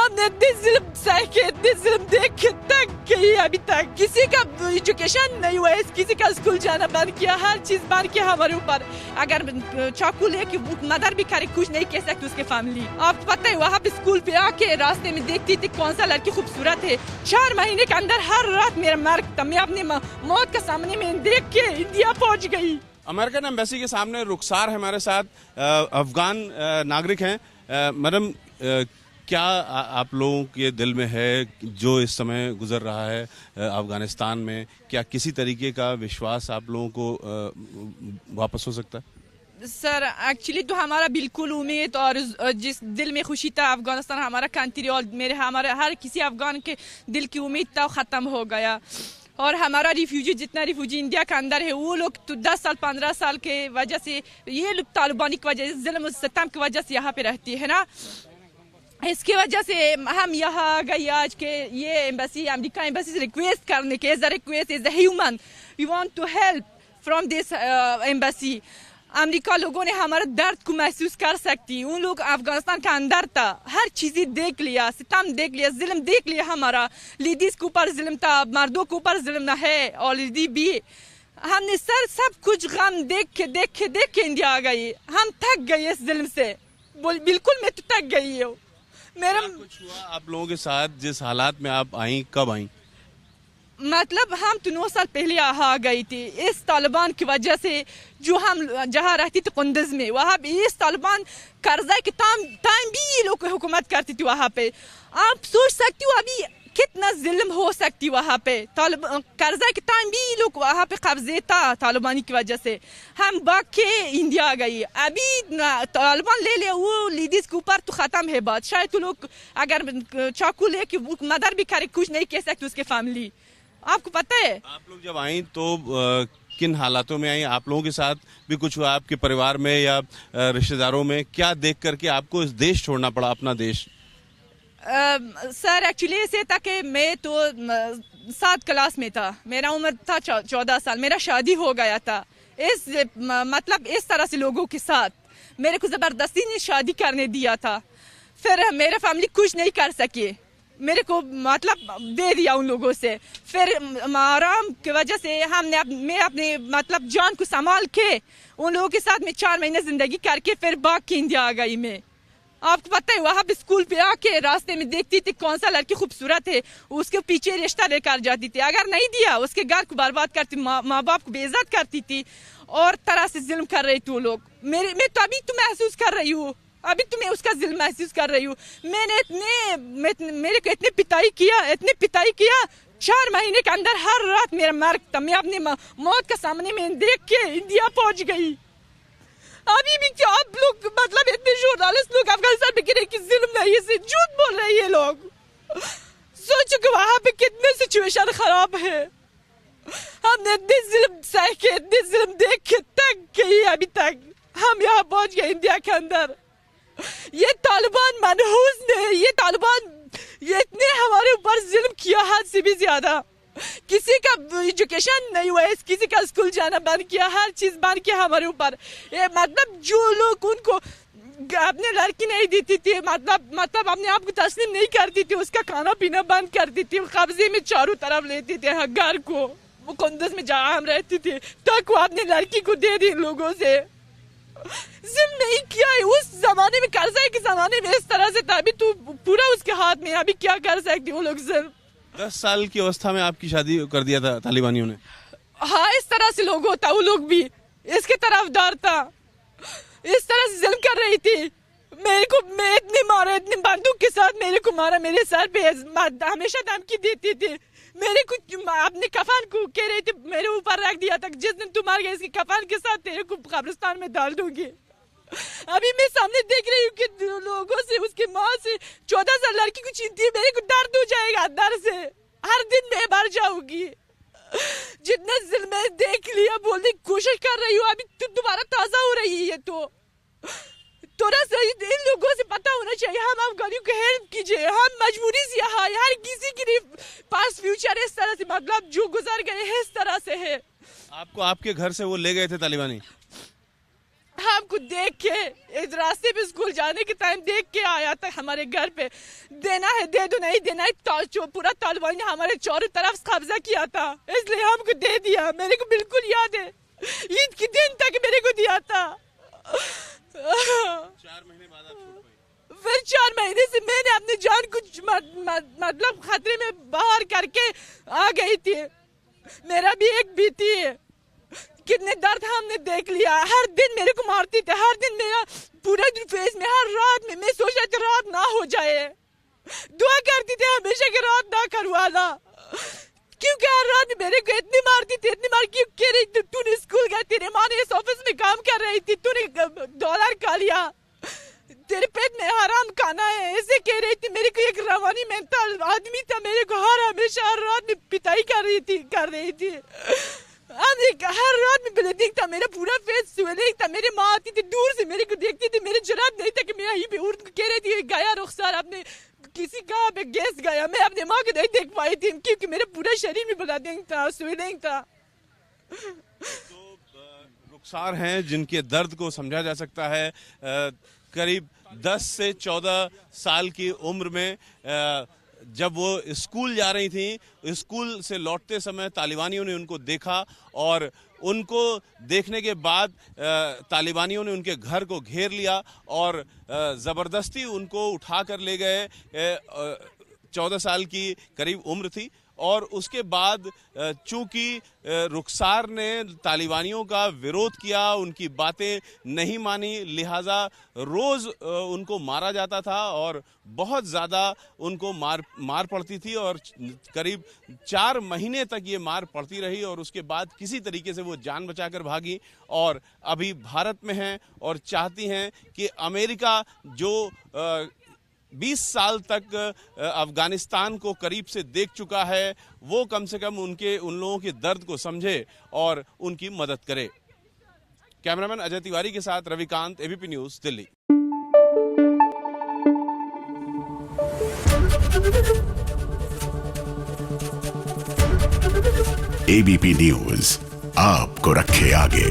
हमने इतने जुल्म सह के इतने जुल्म देख के तक गई अभी तक किसी का एजुकेशन नहीं हुआ है, किसी का स्कूल जाना बंद किया, हर चीज बंद किया हमारे ऊपर। अगर चाकू लेके मदर भी करे कुछ नहीं कह सकती उसके फैमिली। आपको पता है वहाँ पे स्कूल पे आके रास्ते में देखती थी कौन सा लड़की खूबसूरत है। 4 महीने के अंदर हर रात मेरा मर्ग था, मैं अपनी मौत के सामने में देख के इंडिया पहुँच गई। अमेरिकन एम्बेसी के सामने रुखसार हमारे साथ अफगान नागरिक हैं। मैडम, क्या आप लोगों के दिल में है जो इस समय गुजर रहा है अफगानिस्तान में? क्या किसी तरीके का विश्वास आप लोगों को वापस हो सकता है? सर एक्चुअली तो हमारा बिल्कुल उम्मीद और जिस दिल में खुशी था अफगानिस्तान हमारा कंट्री और हमारे हर किसी अफगान के दिल की उम्मीद था ख़त्म हो गया। और हमारा रिफ्यूजी जितना रिफ्यूजी इंडिया के अंदर है वो लोग तो 10 साल 15 साल के वजह से ये लोग तालिबानी की वजह से जुल्म सितम की वजह से यहाँ पे रहती है ना, इसकी वजह से हम यहाँ गए आज के ये एम्बेसी अमेरिका एम्बेसी से रिक्वेस्ट करने के as a request as a human we want to help from this embassy. America लोगों ने हमारे दर्द को महसूस कर सकती, उन लोग अफगानिस्तान का अंदर था, हर चीज़ें देख लिया, सितम देख लिया, जुल्म देख लिया हमारा। लेडीज के ऊपर जुल्म था, मर्दों के ऊपर जुल्म है ऑलरेडी भी। हमने सर सब कुछ गम देख के इंडिया आ गई। हम थक गए इस जुल्म से, बिल्कुल मैं तो थक गई हूँ। मेरा कुछ हुआ आप लोगों के साथ जिस हालात में आप आई, कब आई? मतलब हम तो 9 साल पहले आ गई थी इस तालिबान की वजह से। जो हम जहाँ रहती थी कुंदज में, वहाँ भी इस तालिबान करजा के टाइम भी ये लोग हुकूमत करती थी वहाँ पे। आप सोच सकती हो अभी कितना जुल्म हो सकती वहाँ पे। करजा के टाइम भी ये लोग वहाँ पे कब्जे था तालिबानी की वजह से। हम भाग के इंडिया आ गई, अभी तालिबान ले लिया वो लेडीज के ऊपर तो ख़त्म है बात। शायद तो लोग अगर चाकू लेके मदर भी करे कुछ नहीं कह सकती उसके फैमिली। आपको पता है आप लोग जब आई तो किन हालातों में आई? आप लोगों के साथ भी कुछ हुआ आपके परिवार में या रिश्तेदारों में? क्या देख करके आपको इस देश छोड़ना पड़ा, अपना देश? सर एक्चुअली ऐसे था कि मैं तो 7 क्लास में था, मेरा उम्र था 14 साल, मेरा शादी हो गया था। मतलब इस तरह से लोगों के साथ मेरे को ज़बरदस्ती ने शादी करने दिया था। फिर मेरे फैमिली कुछ नहीं कर सके, मेरे को मतलब दे दिया उन लोगों से। फिर आराम की वजह से मैं अपने मतलब जान को संभाल के उन लोगों के साथ में 4 महीने जिंदगी करके फिर भाग के इंडिया आ गई मैं। आपको पता है वहाँ पे स्कूल पे आके रास्ते में देखती थी कौन सा लड़की खूबसूरत है, उसके पीछे रिश्ता लेकर जाती थी। अगर नहीं दिया उसके घर को बर्बाद करती, माँ बाप को बेइज्जत करती थी और तरह से जुल्म कर रही थी वो लोग। मैं तो अभी तो महसूस कर रही हूँ, अभी तो मैं उसका जुल्म महसूस कर रही हूँ। मेरे को इतने पिटाई किया 4 महीने के अंदर हर रात मेरा मर्ग था, मैं अपनी मौत के सामने में देख के इंडिया पहुँच गई। अभी भी क्या आप लोग मतलब इतने जर्नलिस्ट लोग अफगानिस्तान में गिरे कि जुल्म नहीं है, झूठ बोल रहे हैं ये लोग। सोचो कि वहाँ पे कितने सिचुएशन खराब है। हमने इतने जुल्म सह के इतने जुल्म देख के तक गई अभी तक हम यहाँ पहुँच गए इंडिया के अंदर। ये तालिबान मनहूस ने, ये तालिबान ये इतने हमारे ऊपर जुल्म किया हद से भी ज्यादा। किसी का एजुकेशन नहीं हुआ है, किसी का स्कूल जाना बंद किया, हर चीज बंद किया हमारे ऊपर। ये मतलब जो लोग उनको अपने लड़की नहीं देती थी, मतलब अपने आप को तस्लीम नहीं करती थी, उसका खाना पीना बंद करती थी, कब्जे में चारों तरफ लेते थे घर को। वो कुंदस में जहाँ हम रहते थे तक वो अपने लड़की को दे दी लोगों से। जिल्म नहीं किया है उस जमाने में, करजा के जमाने में इस तरह से था, अभी तो पूरा उसके हाथ में, अभी क्या कर सकती वो लोग। 10 साल की अवस्था में आपकी शादी कर दिया था तालिबानियों ने? हाँ, इस तरह से लोग होता, वो लोग भी इसके तरफदार था, इस तरह से जुल्म कर रही थी। मैं इतने मारा, इतने बंदूक के साथ मेरे को मारा, मेरे सर पे हमेशा धमकी देती थी। मेरे को अपने कफन को कह रही थी मेरे ऊपर रख दिया था, जिस दिन तुम मर गए इसके कफन के साथ तेरे को कब्रिस्तान में डाल दूंगी। अभी मैं सामने देख रही हूँ कि लोगों से, उसकी माँ से 14 साल लड़की को छीनती है, मेरे को दर्द हो जाएगा अंदर से, हर दिन मैं मर जाऊंगी। जितना जुल्म मैं देख लिया, बोलने की कोशिश कर रही हूँ, अभी तो दोबारा ताजा हो रही है। तो थोड़ा सा इन लोगों से पता होना चाहिए, हम अफगानियों को हेल्प कीजिए, हम मजबूरी से यहाँ, हर किसी के पास फ्यूचर इस तरह से, मतलब जो गुजर गए हैं इस तरह से है। आपको आपके घर से वो ले गए थे तालिबानी? हमको देख के इस रास्ते पे स्कूल जाने के टाइम देख के आया था हमारे घर पे। देना है दे दो, नहीं देना है पूरा तालिबान ने हमारे चारों तरफ कब्जा किया था, इसलिए हमको दे दिया। मेरे को बिल्कुल याद है, ईद के दिन तक मेरे को दिया था। 4 महीने बाद आप छूट पाई। फिर 4 महीने से मैंने अपनी जान कुछ मतलब खतरे में बाहर करके आ गई थी। मेरा भी एक बीती है, कितने दर्द हमने देख लिया। हर दिन मेरे को मारती थी, हर दिन मेरा पूरा फेस में, हर रात में मैं सोच रही थी रात ना हो जाए, दुआ करती थी हमेशा कि रात ना करवाना, क्योंकि हर रात में मेरे को इतनी मारती थी, इतनी मार क्यों कह रही थी तूने स्कूल गई, तेरे माँ ने इस ऑफिस में काम कर रही थी, तूने डॉलर खा लिया, तेरे पेट में हराम खाना है, ऐसे कह रही थी। मेरे को एक रवानी मेंटल आदमी था, मेरे को हमेशा हर रात में पिटाई कर रही थी। हर रात में ब्लीडिंग था, मेरा पूरा फेस स्वेलिंग था। मेरी माँ आती थी दूर से मेरे को देखती थी, मेरे जरूरत नहीं था कि मैं यहीं पे उर्द कह रही थी गया रुखसार अपने किसी का पे गैस गया। मैं अपने माँ को नहीं देख पाई थी क्योंकि मेरे पूरे शरीर में ब्लीडिंग था, स्वेलिंग था। तो रुखसार हैं जिनके दर्द को समझा जा सकता है। करीब 10 से 14 साल की उम्र में जब वो स्कूल जा रही थी, स्कूल से लौटते समय तालिबानियों ने उनको देखा और उनको देखने के बाद तालिबानियों ने उनके घर को घेर लिया और ज़बरदस्ती उनको उठा कर ले गए। 14 साल की करीब उम्र थी और उसके बाद चूंकि रुखसार ने तालिबानियों का विरोध किया, उनकी बातें नहीं मानी, लिहाजा रोज़ उनको मारा जाता था और बहुत ज़्यादा उनको मार पड़ती थी और करीब 4 महीने तक ये मार पड़ती रही और उसके बाद किसी तरीके से वो जान बचाकर भागी और अभी भारत में हैं और चाहती हैं कि अमेरिका जो 20 साल तक अफगानिस्तान को करीब से देख चुका है, वो कम से कम उन लोगों के दर्द को समझे और उनकी मदद करे। कैमरामैन अजय तिवारी के साथ Ravikant, ABP news, Delhi. ABP news आपको रखे आगे।